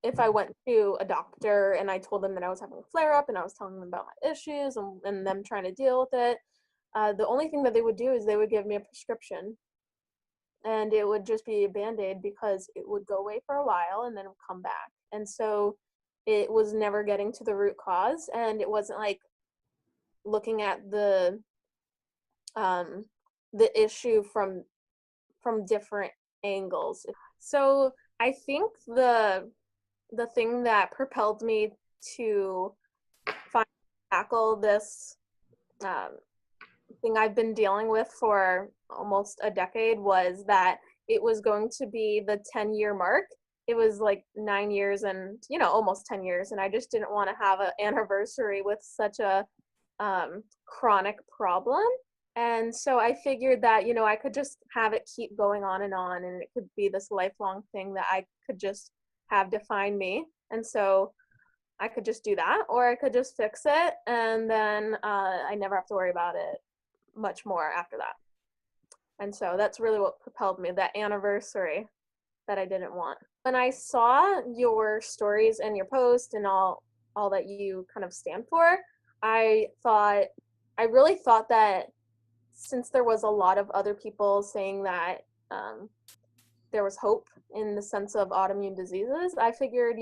if I went to a doctor and I told them that I was having a flare up and I was telling them about my issues and them trying to deal with it, the only thing that they would do is they would give me a prescription, and it would just be a band-aid because it would go away for a while and then it would come back. And so it was never getting to the root cause, and it wasn't like looking at um, the issue from different angles. So I think the thing that propelled me to finally tackle this um, thing I've been dealing with for almost a decade was that it was going to be the 10-year mark. It was like 9 years and, almost 10 years. And I just didn't want to have an anniversary with such a chronic problem. And so I figured that, I could just have it keep going on, and it could be this lifelong thing that I could just have define me. And so I could just do that, or I could just fix it, and then I never have to worry about it much more after that. And so that's really what propelled me, that anniversary that I didn't want. When I saw your stories and your post and all that you kind of stand for, I really thought that since there was a lot of other people saying that there was hope in the sense of autoimmune diseases, I figured,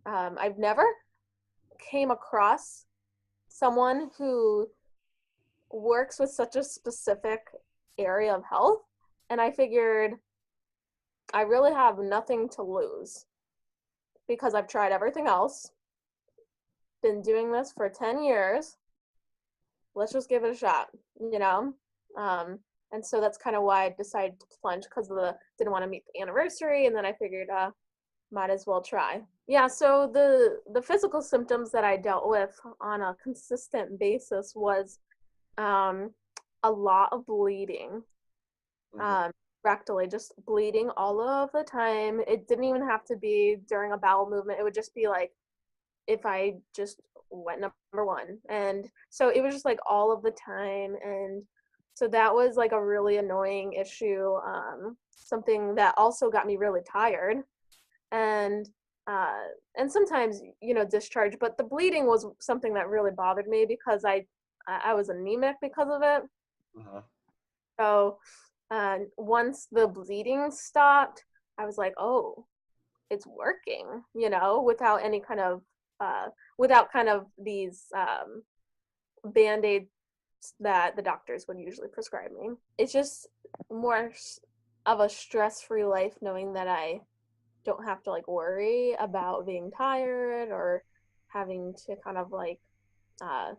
I've never came across someone who works with such a specific area of health, and I figured I really have nothing to lose because I've tried everything else, been doing this for 10 years. Let's just give it a shot, you know? And so that's kind of why I decided to plunge, because didn't want to meet the anniversary, and then I figured might as well try. Yeah, so the physical symptoms that I dealt with on a consistent basis was a lot of bleeding, rectally, just bleeding all of the time. It didn't even have to be during a bowel movement. It would just be like if I just went number one. And so it was just like all of the time. And so that was like a really annoying issue. Something that also got me really tired. And sometimes, discharge, but the bleeding was something that really bothered me because I was anemic because of it. Uh-huh. So once the bleeding stopped, I was like, oh, it's working, without any kind of without kind of these band-aids that the doctors would usually prescribe me. It's just more of a stress-free life knowing that I don't have to like worry about being tired or having to kind of like uh,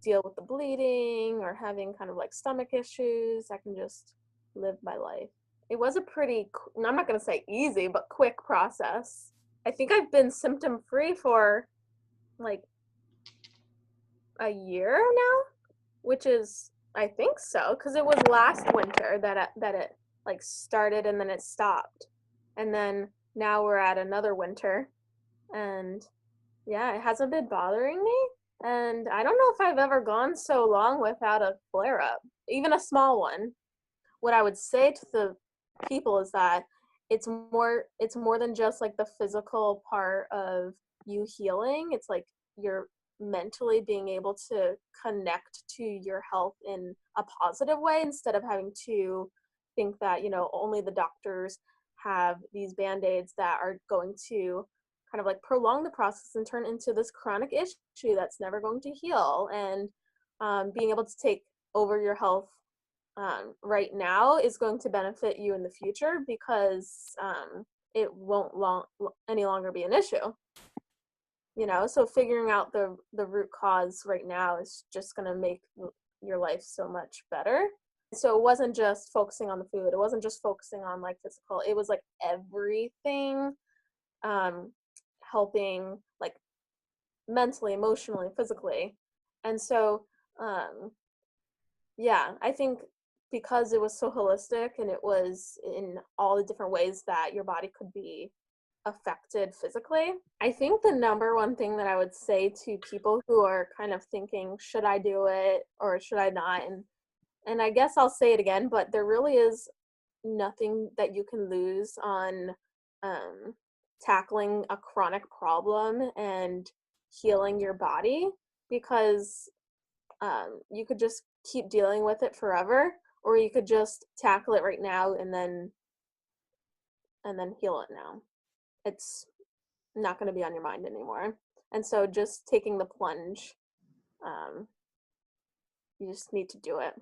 deal with the bleeding or having kind of like stomach issues. I can just live my life. It was a pretty, I'm not going to say easy, but quick process. I think I've been symptom free for like a year now, which is, I think so, because it was last winter that it like started and then it stopped. And then now we're at another winter, and yeah, it hasn't been bothering me. And I don't know if I've ever gone so long without a flare up, even a small one. What I would say to the people is that it's more than just like the physical part of you healing. It's like you're mentally being able to connect to your health in a positive way instead of having to think that, only the doctors have these band-aids that are going to kind of like prolong the process and turn into this chronic issue that's never going to heal. And being able to take over your health right now is going to benefit you in the future because it won't any longer be an issue. So figuring out the root cause right now is just going to make your life so much better. So it wasn't just focusing on the food. It wasn't just focusing on like physical. It was like everything, helping like mentally, emotionally, physically. And so yeah, I think because it was so holistic and it was in all the different ways that your body could be affected physically, I think the number one thing that I would say to people who are kind of thinking, should I do it or should I not? And I guess I'll say it again, but there really is nothing that you can lose on tackling a chronic problem and healing your body, because you could just keep dealing with it forever, or you could just tackle it right now and then heal it now. It's not going to be on your mind anymore. And so just taking the plunge, you just need to do it.